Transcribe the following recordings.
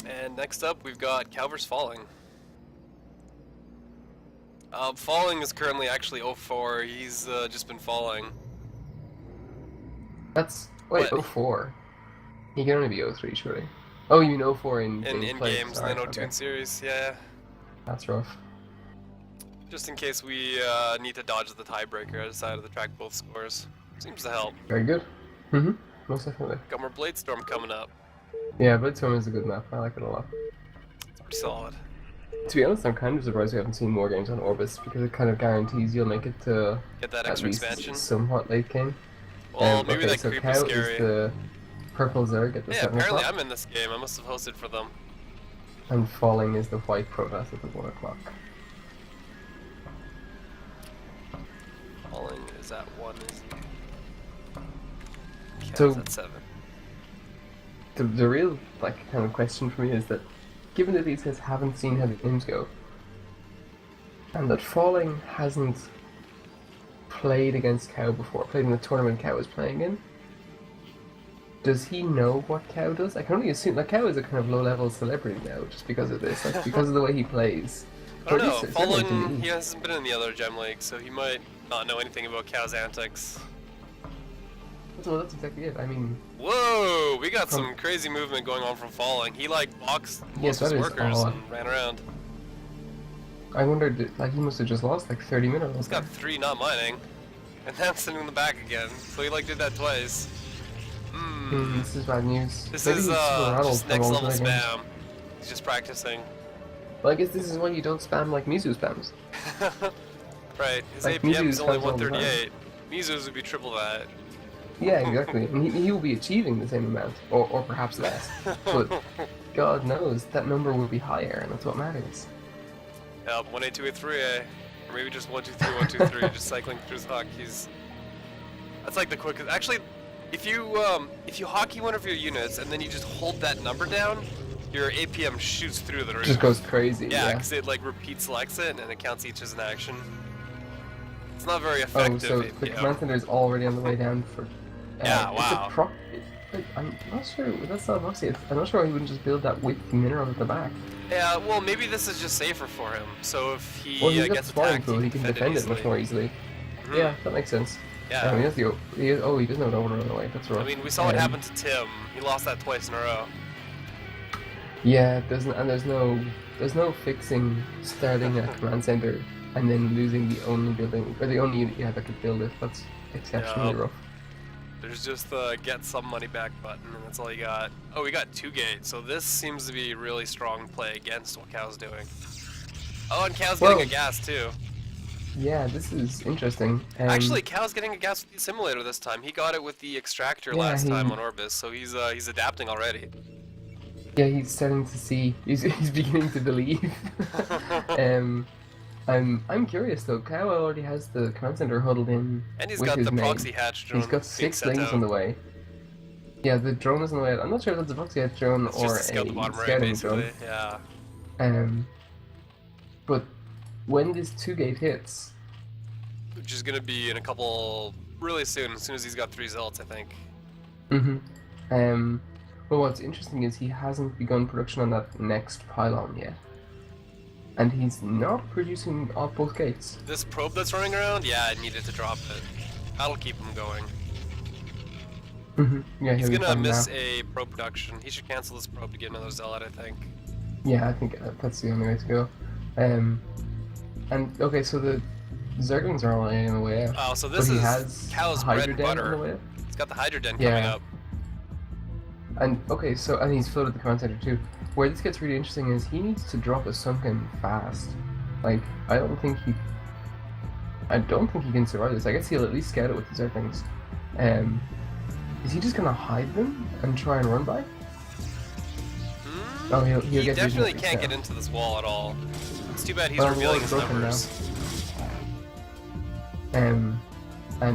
And next up, we've got Kau vs Falling. Falling is currently actually 0-4. He's just been falling. That's wait, But 04. He can only be 03, surely. Oh, you mean 04 in play. games, Sorry, and then 02 okay. in series. Yeah. That's rough. Just in case we need to dodge the tiebreaker, I decided to track both scores. Seems to help. Very good. Most definitely. Got more Bladestorm coming up. Yeah, Bladestorm is a good map. I like it a lot. It's pretty solid. To be honest, I'm kind of surprised we haven't seen more games on Orbis because it kind of guarantees you'll make it to Get that at extra least expansion. somewhat late game. Well, maybe okay, that so creep Kau is scary. is the purple Zerg at the Yeah, 7 apparently o'clock. I'm in this game. I must have hosted for them. And Falling is the white Protoss at the 1 o'clock. Falling is at 1, is he? So- Kau's at 7. The real kind of question for me is that, given that these guys haven't seen how the games go, and that Falling hasn't played against Kau before, played in the tournament Kau was playing in, does he know what Kau does? I can only assume that Kau is a kind of low-level celebrity now, just because of this, because of the way he plays. I don't Or at know. least certainly to Fallen, me. he hasn't been in the other gem league, so he might not know anything about Kau's antics. So that's exactly it. I mean, Whoa! We got some crazy movement going on from Falling. He boxed most of his workers odd. and ran around. I wondered, he must have just lost 30 minerals. He's got 3 not mining, and then sitting in the back again. So he did that twice. This is bad news. This Maybe is he's super rattled just from next all level the games. spam. He's just practicing. Well, I guess this is why you don't spam like Mizu spams. Right. His Like, APM is Mizu's only spams all the time. 138. Mizu's would be triple that. Yeah, exactly. And he will be achieving the same amount, or perhaps less. But God knows that number will be higher, and that's what matters. Yep, 18283A. Or maybe just 123 just cycling through his huck. That's like the quickest. Actually, if you hockey one of your units and then you just hold that number down, your APM shoots through the roof. Just goes crazy. Yeah, because it repeat selects it and it counts each as an action. It's not very effective. Oh, so the APM. command center is already on the way down for. Yeah, wow. I'm not sure. That's not Voxy. I'm not sure he wouldn't just build that with mineral at the back. Yeah, well, maybe this is just safer for him. So if he Well, he's got gets the spawning attacked, pool. He can defend it easily. much more easily. Mhm. Yeah, that makes sense. Yeah. I mean, he doesn't have an overrun away. That's rough. I mean, we saw what happened to Tim. He lost that twice in a row. Yeah, there's no fixing starting a command center and then losing the only building or the only unit you have that could build it. That's exceptionally rough. There's just the get some money back button, and that's all you got. Oh, we got 2 gates, so this seems to be really strong play against what Kau's doing. Oh, and Kau's getting a gas too. Yeah, this is interesting. Actually, Kau's getting a gas with the assimilator this time. He got it with the extractor last time on Orbis, so he's adapting already. Yeah, he's starting to see. He's beginning to believe. I'm curious though. Kau already has the command center huddled in. And he's with got his the main. proxy hatch drone. He's got being 6 sent things out. on the way. Yeah, the drone is on the way. I'm not sure if that's a proxy hatch drone It's or just to scout the bottom right, scouting basically. drone. Yeah. But when this 2-gate hits, Which is gonna be in a couple really soon. As soon as he's got 3 zealots, I think. well, what's interesting is he hasn't begun production on that next pylon yet. And he's not producing off both gates. This probe that's running around, yeah, I needed to drop it. That'll keep him going. Yeah, He's he'll be gonna fine miss now. a probe production. He should cancel this probe to get another zealot, I think. Yeah, I think that's the only way to go. And okay, so the Zerglings are already on the way out. Oh, so But this he is has Kau's a bread Hydra and Den on the butter. way out. He's got the Hydra Den Yeah. coming up. And okay, and he's floated the command center too. Where this gets really interesting is he needs to drop a sunken fast. Like, I don't think he can survive this. I guess he'll at least scout it with the Zerglings. Is he just gonna hide them and try and run by? Oh, he'll He get definitely vision can't of it, get into this wall at all. It's too bad he's Well, the revealing wall's his broken numbers. And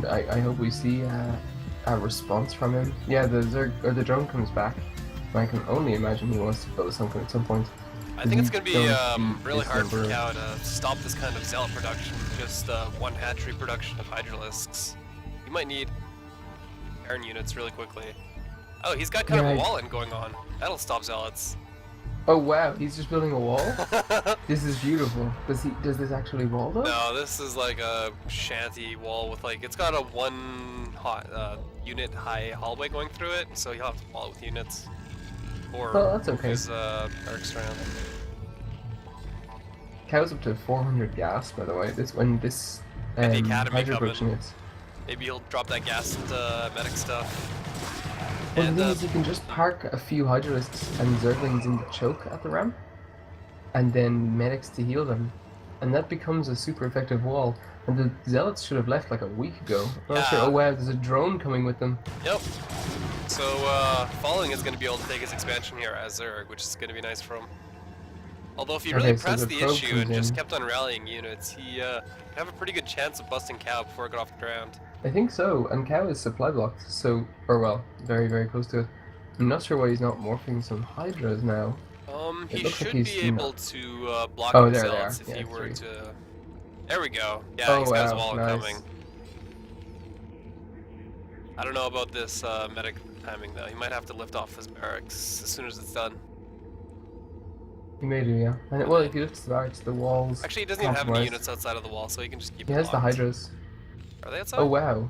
I hope we see a response from him. Yeah, the drone comes back. I can only imagine he wants to build something at some point. I think it's going to be Don't beat really this hard for number. Kau to stop this kind of zealot production, just one hatchery production of Hydralisks. You might need Iron units really quickly. Oh, he's got kind of a Yeah, wall-in going on. That'll stop zealots. Oh wow, he's just building a wall? This is beautiful. Does this actually wall though? No, this is like a shanty wall with like, it's got a unit high hallway going through it, so he'll have to wall it with units. Or Oh, that's okay. his barracks around. Cow's up to 400 gas, by the way. This when this And the academy hydro coming. production hits. Maybe he'll drop that gas into medic stuff. Well, And the thing is, you can just park a few hydralists and zerglings in the choke at the ramp, and then medics to heal them, and that becomes a super effective wall. And the zealots should have left like a week ago. I'm not sure. Yeah. Oh wow, there's a drone coming with them. Yep. So Falling is going to be able to take his expansion here as Zerg, which is going to be nice for him. Although if he really Okay, so pressed the the probe issue and comes just in. kept on rallying units, he could have a pretty good chance of busting Cow before it got off the ground. I think so, and Cow is supply blocked, so, or well, very, very close to it. I'm not sure why he's not morphing some hydras now. He looks like should he's be able to block Oh, there they himself are. if Yeah, he were 3. to... There we go. Yeah, Oh, he's got his wow, wall nice. coming. I don't know about this medic timing though. He might have to lift off his barracks as soon as it's done. He may do, yeah. And well, if he lifts the barracks, the walls. Actually, he doesn't even have any compromised. units outside of the wall, so he can just keep He it has the locked. hydras. Are they outside? Oh wow.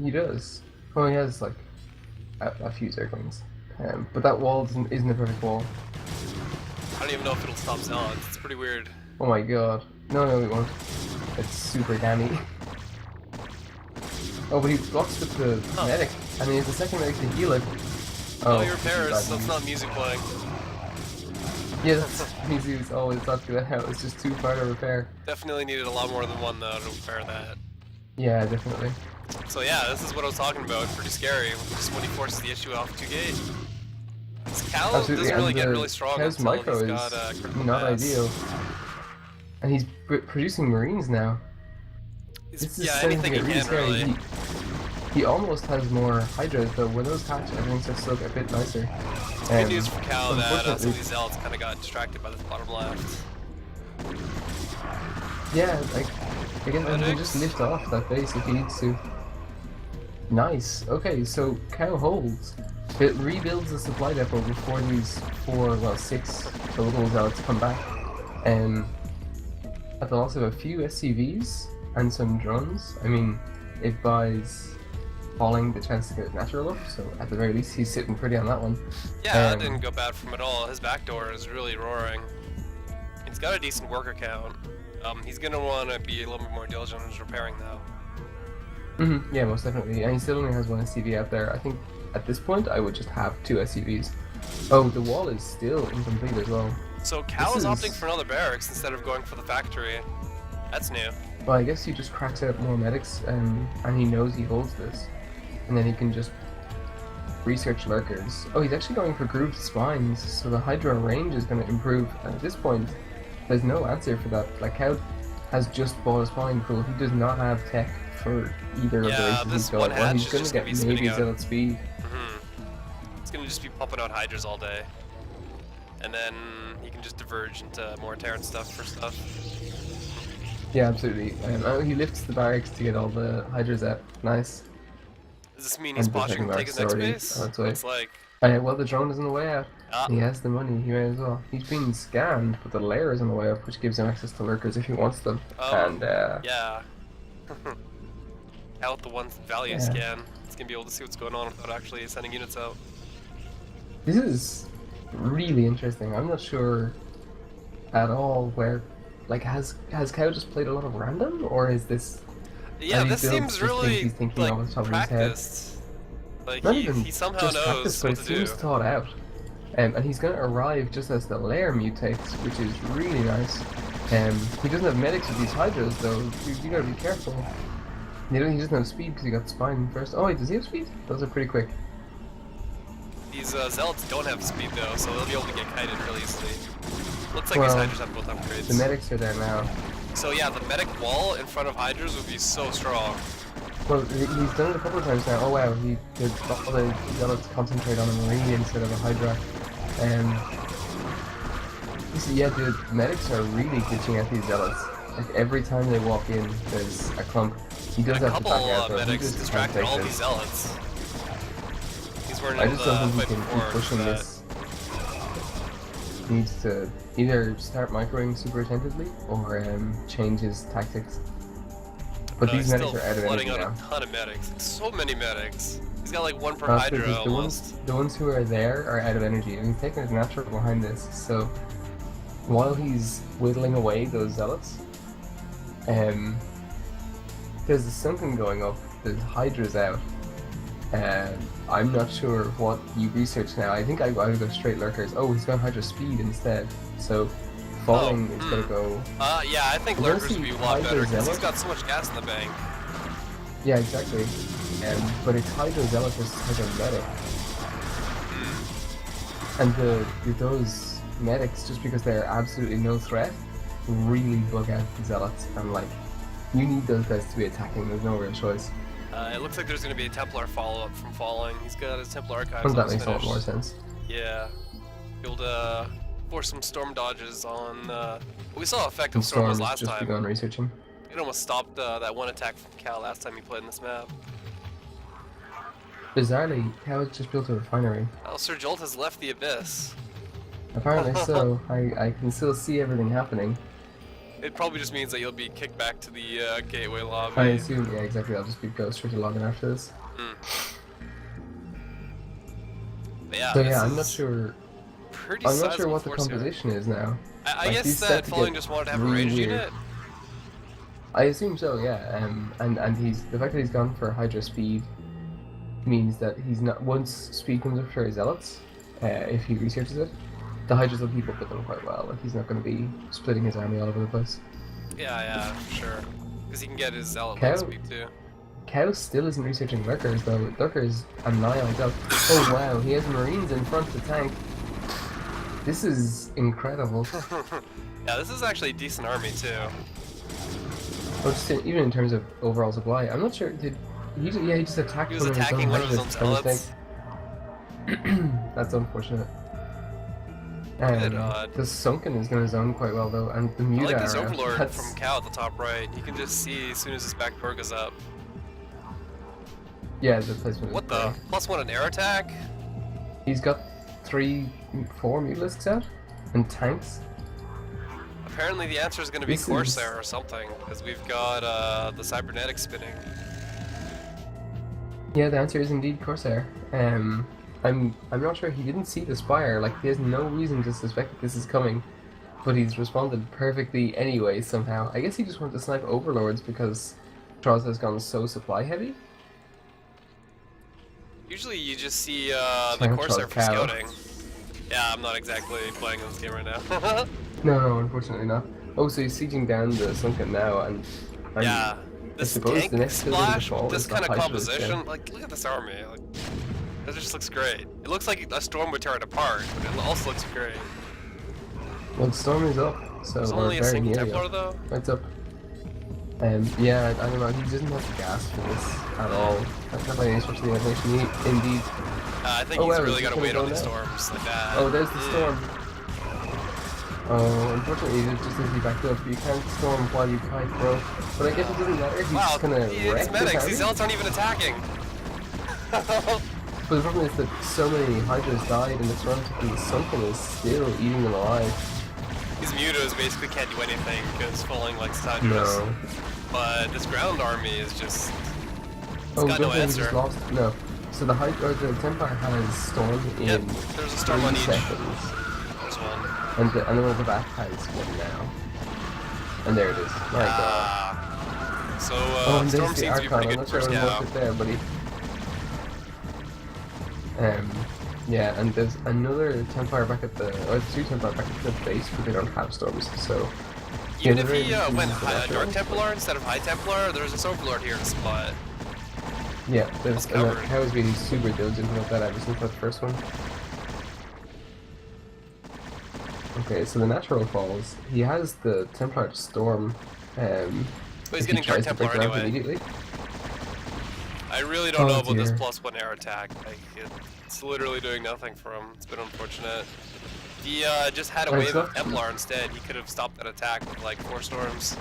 He does. Oh, he has like a few zerglings. But that wall isn't a perfect wall. I don't even know if it'll stop zealots. It's pretty weird. Oh my god. No, it won't. It's super gammy. Oh, but he blocks with the Huh. medic, and he has the second medic to heal it. Oh, he this is repairs. bad So it's news. not music playing. Yeah, that's easy. It's always not good out. It's just too far to repair. Definitely needed a lot more than one though to repair that. Yeah, definitely. So yeah, this is what I was talking about. Pretty scary. Just when he forces the issue off 2 gate. This Cal Absolutely, doesn't really and get the really strong Cow's until micro he's is got critical not mass. ideal. And he's producing marines now. This is Yeah, starting to anything he get can really. He almost has more hydras though. When those hatch, everything starts to look a bit nicer. Good news for Cal that some of unfortunately- these zealots kind of got distracted by this bottom left. Yeah, like I guess he can Medics. just lift off that base if he needs to. Nice. Okay, so Cow holds. It rebuilds the supply depot before these 6 total zealots come back. At the loss of a few SCVs and some drones. I mean, it buys Falling the chance to get natural up, so at the very least he's sitting pretty on that one. Yeah, that Um, didn't go bad for him at all. His back door is really roaring. He's got a decent worker count. He's gonna want to be a little bit more diligent in his repairing though. Yeah, most definitely. And he still only has 1 SCV out there. I think at this point I would just have 2 SCVs. Oh, the wall is still incomplete as well. So Cal This is opting is- for another barracks instead of going for the factory. That's new. Well, I guess he just cracks out more medics, and he knows he holds this. And then he can just research lurkers. Oh, he's actually going for grooved spines, so the Hydra range is going to improve. And at this point, there's no answer for that. Like, Cow has just bought a spine pool. He does not have tech for either of the Yeah, races this he's got. one Well, hatch he's is going just to gonna get be spinning maybe out. zealot speed. It's gonna just be pumping out hydras all day. And then he can just diverge into more Terran stuff for stuff. Yeah, absolutely. Oh, he lifts the barracks to get all the Hydras out. Nice. Does this mean he's And the posturing to second take his next barracks base? already on its way. Looks like. Well, the drone is on the way out. Ah. He has the money, he may as well. He's been scanned, but the layer is on the way up, which gives him access to lurkers if he wants them. And, Yeah. Out the one value Yeah. scan. It's gonna be able to see what's going on without actually sending units out. this is really interesting. I'm not sure at all where, like, has Cow just played a lot of random, or is this... Yeah, Are these this builds seems just really things he's thinking like off the top of his head? practiced. Like Not he even somehow just knows practice, but what it to do. seems thought out. And he's going to arrive just as the layer mutates, which is really nice. He doesn't have medics with these Hydras, though. You gotta be careful. He doesn't have speed because he got spine first. Oh wait, does he have speed? Those are pretty quick. These zealots don't have speed though, so they'll be able to get kited really easily. Looks like Well, these hydras have both upgrades. The medics are there now. So yeah, the medic wall in front of hydras would be so strong. Well, he's done it a couple of times now. Oh wow, he did all the zealots concentrate on a marine instead of a Hydra. You see, yeah, the medics are really ditching out these zealots. Like every time they walk in, there's a clump. He does And a have to couple back out, though. He medics just can't distracted take all this. these zealots. He's wearing I the just don't think he fight can before keep pushing that. this. needs to either start microing super attentively or change his tactics. But No, these he's medics still are out of flooding energy out now. a ton of medics. So many medics. He's got like one per That's Hydra because almost. the ones who are there are out of energy, and he's taking his natural behind this. So while he's whittling away those zealots, there's a sunken going up. There's Hydra's out. I'm not sure what you research now. I think I would go straight lurkers. Oh, he's got Hydra speed instead. So falling is gonna go. Yeah, I think We're gonna lurkers would see be a lot better Hydra because he's Zealot. got so much gas in the bank. Yeah, exactly. But it's Hydra Zealot versus Hydra Medic. And those medics, just because they're absolutely no threat, really bug out the Zealots. And like, you need those guys to be attacking. There's no real choice. It looks like there's going to be a Templar follow-up from falling. He's got his Templar archives And that almost makes a lot finished. more sense. Yeah. Be able to force some storm dodges on... we saw how effective And storm was Storm's last just time. begun researching. It almost stopped that one attack from Cal last time he played in this map. Bizarrely, Kau just built a refinery. Oh, Sir Jolt has left the Abyss. Apparently so. I can still see everything happening. It probably just means that you'll be kicked back to the gateway lobby. I assume, yeah, exactly. I'll just be Ghost to log in after this. But yeah, So this yeah, I'm is not sure. pretty I'm not sure sizable what the force here. composition is now. I Like, guess he's set that to Falling get just wanted to have a really ranged weird. unit. I assume so, yeah. And he's the fact that he's gone for Hydra speed means that he's not once speed comes up for his zealots, if he researches it, the Hydras will keep up with them quite well. Like he's not going to be splitting his army all over the place. Yeah, for sure. Because he can get his zealot Kau- light speed too. Kau still isn't researching lurkers though. Lurkers annihilate up. Oh wow, he has marines in front of the tank. This is incredible. Yeah, this is actually a decent army too. Oh, just even in terms of overall supply, I'm not sure. Did he? Yeah, he just attacked. He was one of his attacking own one of his own Hydras by zealots. mistake. That's unfortunate. Bit odd. The Sunken is going to zone quite well though, and the I Mute like this Arrow, Overlord that's- from Cal at the top right. You can just see as soon as his back door goes up. Yeah, the placement. What is the? great. +1 an air attack? He's got 4 Mutalisks out and tanks. Apparently the answer is going to be This is- Corsair or something, because we've got the cybernetic spinning. Yeah, the answer is indeed Corsair. I'm not sure he didn't see the Spire. Like he has no reason to suspect that this is coming, but he's responded perfectly anyway somehow. I guess he just wanted to snipe Overlords because Charles has gone so supply heavy. Usually you just see the Like Corsair for Kau. scouting. Yeah, I'm not exactly playing this game right now. No, unfortunately not. Oh, so he's sieging down the Sunken now, and Yeah, this suppose tank the next building to splash fall with this is the kind of Hydra, composition, yeah. like look at this army, like it just looks great. It looks like a storm would tear it apart, but it also looks great. Well, the storm is up, so There's we're only a very single near Templar you. though. It's up. Yeah, I don't know. He doesn't have the gas for this at all. That's not by any stretch of the imagination. Indeed. I think Oh, he's wow, really he's got to gonna wait go on these now. storms like that. Oh, there's the storm. Oh, unfortunately, it just needs to be backed up. You can't storm while you kite, bro. But I guess it doesn't matter. He's Wow, just gonna it's wreck his medics. army. These zealots aren't even attacking. But the problem is that so many Hydras died, and the storm taking the Sunken is still eating them alive. These mutos basically can't do anything because Falling likes Hydras. No. But this ground army is just Oh, got no good thing we answer. just lost. No. So the the Templar has storm in Yep, there's a storm 3 on each. seconds. There's one. And the one at the back has one now. And there it is. My god. So Oh, and storm there's the seems to be Archon. pretty I'm good not for sure I scout. watched it there, buddy. Yeah, and there's another Templar back at the, or there's 2 Templar back at the base, but they don't have storms, so... Even yeah, if they're he very went easy to match Dark around. Templar instead of High Templar, there's this Overlord here to spot. Yeah, there's, It's and that covered. Kau is being super diligent about that ever since that first one. Okay, so the natural falls. He has the Templar Storm. But he's if he getting Dark tries to break Templar it out anyway. immediately. I really don't Oh, know about this dear. +1 air attack. Like, it's literally doing nothing for him. It's been unfortunate. If he just had a Right, wave so- of Templar instead, he could have stopped that attack with like 4 storms.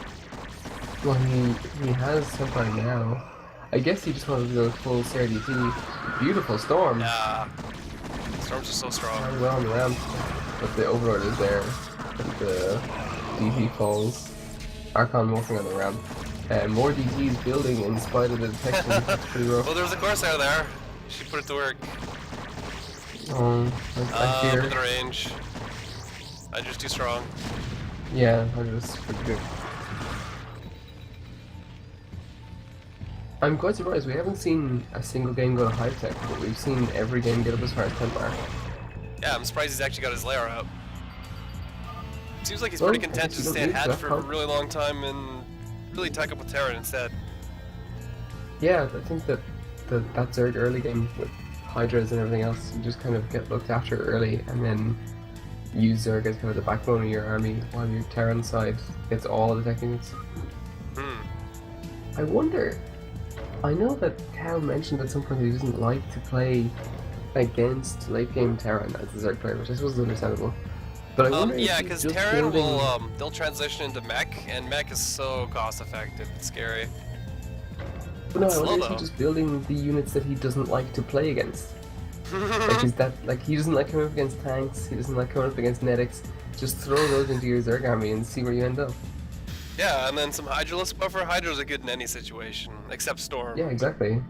Well, he has Templar now. I guess he just wanted to go full CRDT. Beautiful storm. Yeah. It's Storms are so strong. very well on the ramp, but the Overlord is there, and the DT falls. Archon walking on the ramp. More DTs building in spite of the detection. That's pretty rough. Well, there was a Corsair there. She put it to work. Oh, I fear. With the range. Hydra's too strong. Yeah, Hydra's pretty good. I'm quite surprised. We haven't seen a single game go to high tech, but we've seen every game get up as far as 10 mark. Yeah, I'm surprised he's actually got his layer out. Seems like he's pretty content to stay in Hatch for a really long time and really tack up with Terran instead. Yeah, I think that that Zerg early game with Hydras and everything else, you just kind of get looked after early and then use Zerg as kind of the backbone of your army while your Terran side gets all of the techniques. I wonder, I know that Kau mentioned at some point that he doesn't like to play against late game Terran as a Zerg player, which I suppose is understandable. But I wonder yeah, if because he's just Terran building... will they'll transition into mech, and mech is so cost effective. It's scary. But no, I Slow, wonder if though. he's just building the units that he doesn't like to play against. Like, is that, like, he doesn't like coming up against tanks, he doesn't like coming up against medics. Just throw those into your Zerg army and see where you end up. Yeah, and then some Hydralisk buffer. Hydra's are good in any situation, except Storm. Yeah, exactly.